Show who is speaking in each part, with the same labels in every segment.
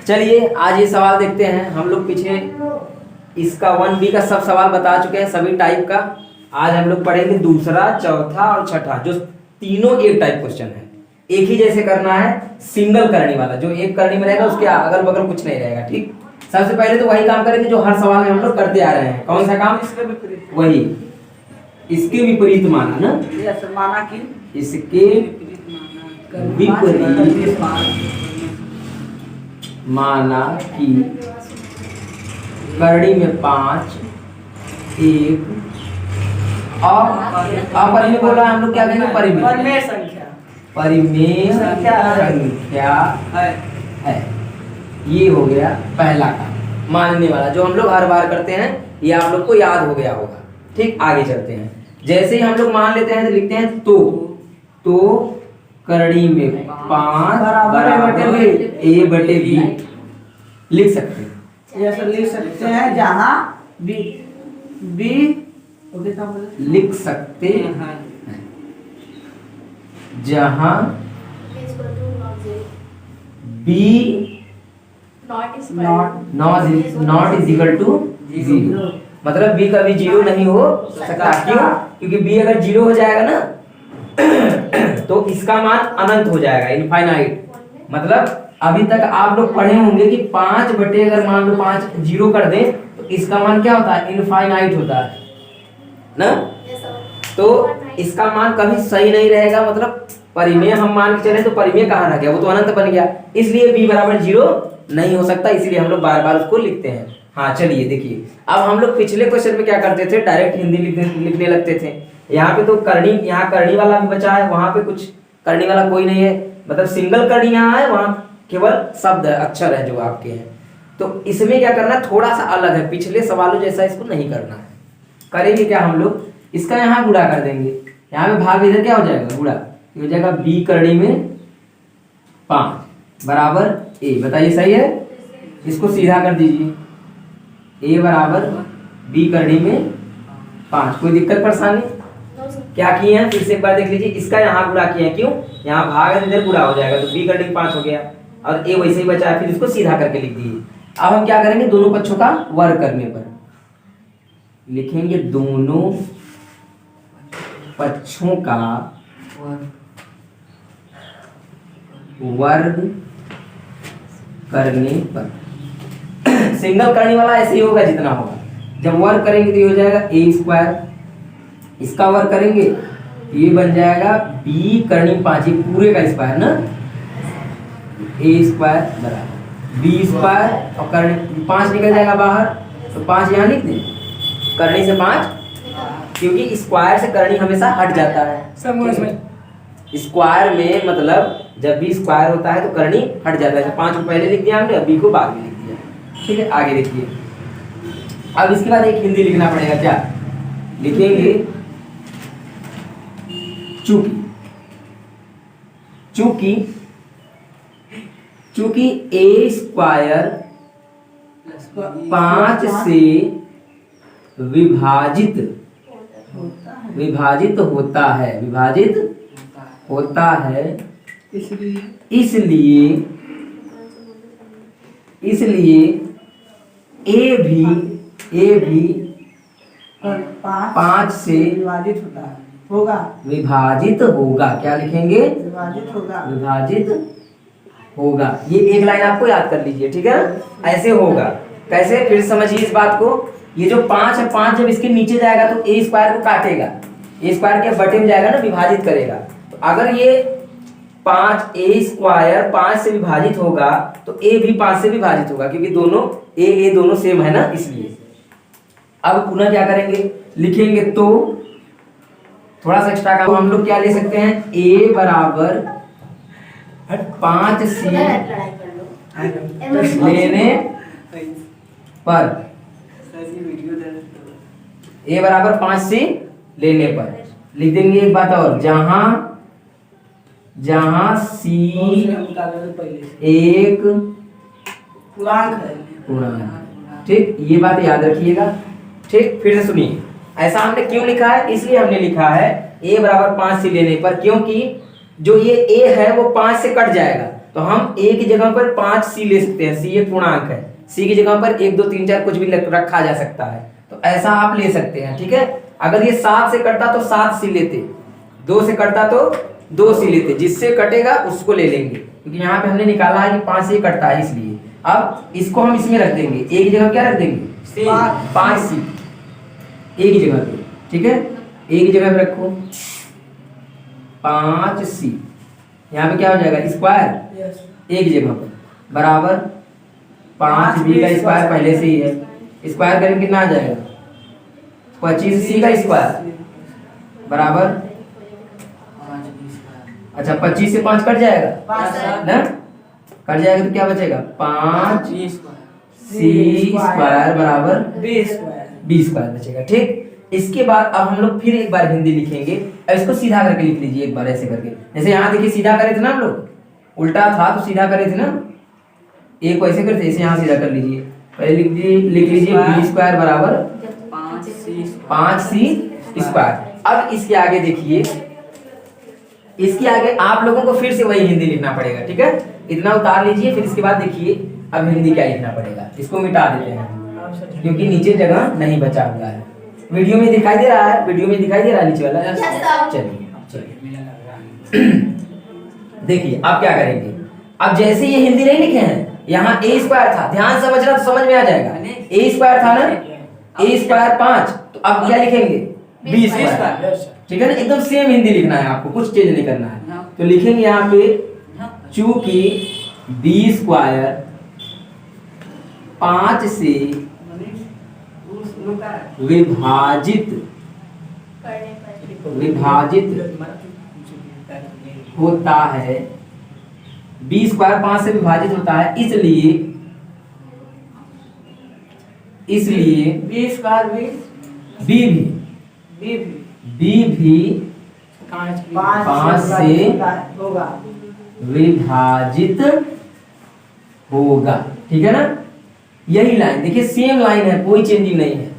Speaker 1: चलिए आज ये सवाल देखते हैं। हम लोग पीछे इसका 1B का सब सवाल बता चुके हैं, सभी टाइप का। आज हम लोग पढ़ेंगे दूसरा, चौथा और छठा, जो तीनों एक टाइप क्वेश्चन है। एक ही जैसे करना है, सिंगल करनी वाला, जो एक करनी में रहेगा उसके अगल बगल कुछ नहीं रहेगा। ठीक, सबसे पहले तो वही काम करेंगे जो हर सवाल में हम लोग करते आ रहे हैं। कौन सा काम? वही, इसके विपरीत माना ना,
Speaker 2: माना कि
Speaker 1: इसके विपरीत माना कि करड़ी में 5 एक और अपरिमेय बोला हम लोग क्या कहेंगे?
Speaker 2: परिमेय संख्या,
Speaker 1: परिमेय संख्या है। ये हो गया पहला काम, मानने वाला, जो हम लोग हर बार करते हैं। ये आप लोग को याद हो गया होगा। ठीक, आगे चलते हैं। जैसे ही हम लोग मान लेते हैं तो लिखते हैं तो करड़ी में 5 बराबर A/B लिख सकते हैं।
Speaker 2: ऐसा लिख सकते हैं जहाँ बी
Speaker 1: लिख सकते हैं जहाँ B not is equal to 0। मतलब B कभी 0 नहीं हो सकता। क्यों? क्योंकि B अगर 0 हो जाएगा ना तो इसका मान अनंत हो जाएगा, इनफाइनाइट। मतलब अभी तक आप लोग पढ़े होंगे कि 5 बटे अगर मान लो 5 0 कर दें तो इसका मान क्या होता है? इनफाइनाइट होता है ना। तो इसका मान कभी सही नहीं रहेगा। मतलब परिमेय हम मान के चले तो परिमेय कहाँ रह गया? वो तो अनंत बन गया। इसलिए b बराबर 0 नहीं हो सकता, इसलिए हम लोग बार बार उसको लिखते हैं। हाँ चलिए देखिए, अब हम लोग पिछले क्वेश्चन में क्या करते थे? डायरेक्ट हिंदी लिखने लगते थे। यहाँ पे तो करनी, यहाँ करनी वाला भी बचा है, वहां पे कुछ करनी वाला कोई नहीं है। मतलब सिंगल करनी यहाँ है, वहां केवल शब्द अक्षर है जो आपके हैं। तो इसमें क्या करना, थोड़ा सा अलग है, पिछले सवालों जैसा इसको नहीं करना है। करेंगे क्या हम लोग? इसका यहाँ गुणा कर देंगे। यहाँ पे भाग इधर क्या हो जाएगा? गुणा हो जाएगा। B करड़ी में 5 बराबर A, बताइए सही है? इसको सीधा कर दीजिए। A बराबर B करड़ी में 5। कोई दिक्कत परेशानी? क्या किए हैं फिर से एक बार देख लीजिए। इसका यहाँ गुणा किए हैं, क्यों? यहाँ भाग इधर गुणा हो जाएगा तो B करड़ी में 5 हो गया और A वैसे ही बचा है, फिर इसको सीधा करके लिख दीजिए। अब हम क्या करेंगे? दोनों पक्षों का वर्ग करने पर लिखेंगे, दोनों पक्षों का वर्ग करने पर। सिंगल करने वाला ऐसे ही होगा जितना होगा। जब वर्ग करेंगे तो ये हो जाएगा A²। इसका वर्ग करेंगे तो ये बन जाएगा B करनी 5, पूरे का स्क्वायर ना, A² बराबर B² और करनी 5 निकल जाएगा बाहर, तो 5 यहाँ लिख दें। करनी से 5, क्योंकि स्क्वायर से करनी हमेशा हट जाता है। स्क्वायर में मतलब जब भी स्क्वायर होता है तो करनी हट जाता है। 5 को पहले लिख दिया हमने, B को बाद में लिख दिया। ठीक है, आगे देखिए। अब इसके बाद एक हिंदी लिखना पड़ेगा। क्या लिखेंगे? चूंकि A² 5 से विभाजित होता है, इसलिए A भी 5 से
Speaker 2: विभाजित
Speaker 1: होगा। क्या लिखेंगे? विभाजित होगा। ये एक लाइन आपको याद कर लीजिए, ठीक है? ऐसे होगा। कैसे? फिर समझिए इस बात को। ये जो 5 है, 5 जब इसके नीचे जाएगा तो A² को काटेगा, A² के बटे में जाएगा ना, विभाजित करेगा। तो अगर ये 5A² 5 से विभाजित होगा तो A भी 5 से विभाजित होगा, क्योंकि दोनों A दोनों सेम है ना, इसलिए। अब पुनः क्या करेंगे? लिखेंगे तो थोड़ा सा एक्स्ट्रा काम हम लोग क्या ले सकते हैं? A बराबर 5C लेने पर, A बराबर 5C लेने पर लिख देंगे। एक बात और, जहां C एक पूर्णांक है। ठीक, ये बात याद रखिएगा। ठीक, फिर से सुनिए। ऐसा हमने क्यों लिखा है? इसलिए हमने लिखा है A बराबर 5 से लेने पर, क्योंकि जो ये A है वो 5 से कट जाएगा। तो हम ए की जगह पर 5c ले सकते हैं। c एक पूर्णांक है, c की जगह पर 1 2 3 4 कुछ भी रखा जा सकता है, तो ऐसा आप ले सकते हैं। ठीक है, अगर ये 7 से कटता तो 7c लेते, 2 से कटता तो 2c लेते, जिससे कटेगा उसको ले लेंगे, क्योंकि यहाँ पे हमने निकाला है कि 5 से कटता है इसलिए। अब इसको हम इसमें रख देंगे, ए की जगह क्या रख देंगे, 5c ए की जगह पे। ठीक है, ए की जगह पे रखो 5c, यहाँ पे क्या हो जाएगा स्क्वायर ए की जगह पर बराबर 5b का स्क्वायर पहले से ही है, स्क्वायर करेंगे कितना आ जाएगा 25c का स्क्वायर बराबर, अच्छा 25 से 5 कट जाएगा ना, कट जाएगा तो क्या बचेगा 5c स्क्वायर बराबर b स्क्वायर बचेगा। ठीक, इसके बाद अब हम लोग फिर एक बार हिंदी लिखेंगे, इसको सीधा करके लिख लीजिए एक बार ऐसे करके, जैसे यहाँ देखिए सीधा करे थे ना हम लोग, उल्टा था तो सीधा करे थे ना, एक को ऐसे करते ऐसे यहाँ सीधा कर लीजिए। पहले लिख लीजिए b स्क्वायर बराबर 5c स्क्वायर। अब इसके आगे देखिए, इसके आगे आप लोगों को फिर से वही हिंदी लिखना पड़ेगा। ठीक है, इतना उतार लीजिए, फिर इसके बाद देखिए अब हिंदी क्या लिखना पड़ेगा, इसको मिटा देते हैं क्योंकि नीचे जगह नहीं बचा हुआ है। वीडियो में दिखाई दे रहा है, वीडियो में दिखाई दे रहा है नीचे वाला, चलिए देखिए अब क्या करेंगे। अब जैसे ये हिंदी नहीं लिखे हैं, यहाँ a स्क्वायर था, ध्यान समझना तो समझ में आ जाएगा, a स्क्वायर था ना, a स्क्वायर 5, तो अब क्या लिखेंगे b स्क्वायर। ठीक है ना, एकदम सेम हिंदी लिखना है आपको, कुछ चेंज नहीं करना है। तो लिखेंगे यहाँ पे चूंकि b स्क्वायर 5 से विभाजित होता है, b स्क्वायर 5 से विभाजित होता है, इसलिए
Speaker 2: b स्क्वायर
Speaker 1: b भी 5 से विभाजित होगा। ठीक है ना, यही लाइन देखिए, सेम लाइन है, कोई चेंजिंग नहीं है,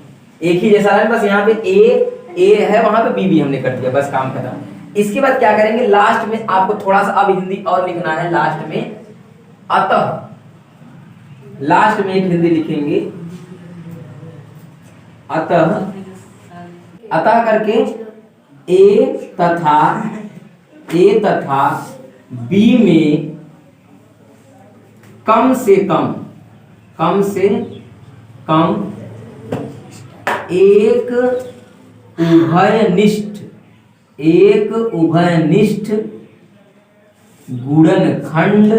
Speaker 1: एक ही जैसा लाइन, बस यहाँ पे ए है, वहां पे बी भी हमने कर दिया, बस काम खत्म। इसके बाद क्या करेंगे, लास्ट में आपको थोड़ा सा अब हिंदी और लिखना है, लास्ट में अतः, लास्ट में एक हिंदी लिखेंगे अतः करके ए तथा बी में कम से कम एक उभयनिष्ठ गुणनखंड,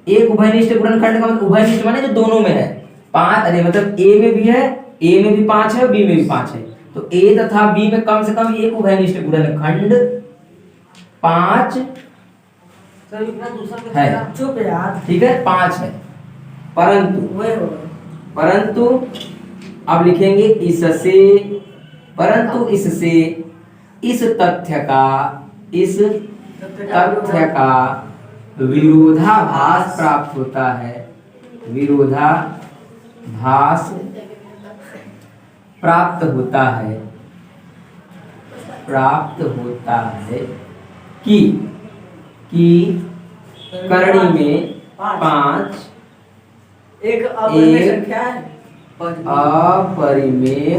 Speaker 1: एक उभयनिष्ठ गुणनखंड का मतलब उभयनिष्ठ माने जो दोनों में है, 5, अरे मतलब ए में भी है, ए में भी 5 है, बी में भी 5 है, तो ए तथा बी में कम से कम एक उभयनिष्ठ गुणनखंड 5 है। ठीक है, 5 है, परंतु अब लिखेंगे इससे इस तथ्य का विरोधाभास प्राप्त होता है, प्राप्त होता है कि करणी में 5
Speaker 2: एक अपरिमेय संख्या है,
Speaker 1: अपरिमेय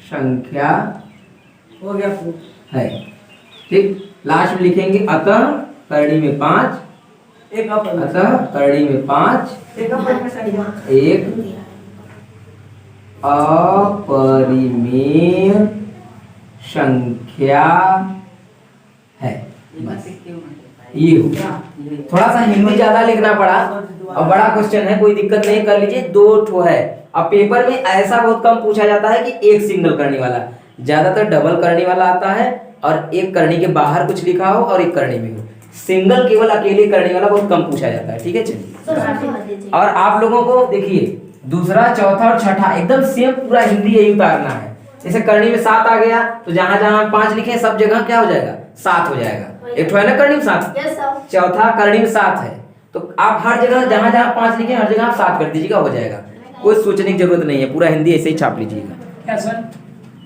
Speaker 1: संख्या
Speaker 2: हो गया
Speaker 1: है। ठीक, लास्ट में लिखेंगे अतः करणी में 5, अतः करणी में 5
Speaker 2: एक अपरिमेय संख्या,
Speaker 1: एक अपरिमेय संख्या है। ये हो गया, थोड़ा सा हिंदी ज्यादा लिखना पड़ा, अब बड़ा क्वेश्चन है, कोई दिक्कत नहीं, कर लीजिए, 2 ठो है। अब पेपर में ऐसा बहुत कम पूछा जाता है कि एक सिंगल करनी वाला, ज्यादातर डबल करनी वाला आता है, और एक करनी के बाहर कुछ लिखा हो और एक करनी में हो, सिंगल केवल अकेले करने वाला बहुत कम पूछा जाता है। ठीक है, चलिए, और आप लोगों को देखिए दूसरा, चौथा और छठा एकदम सेम पूरा हिंदी यही उतारना है। जैसे करनी में 7 आ गया तो जहां जहां 5 लिखे सब जगह क्या हो जाएगा 7 हो जाएगा, एक ठो है ना करनी में 7, चौथा करनी में 7 है, तो आप हर जगह जहां जहां 5 लिखे हर जगह आप 7 कर दीजिएगा, हो जाएगा, कोई सोचने की जरूरत नहीं है, पूरा हिंदी ऐसे ही छाप लीजिएगा।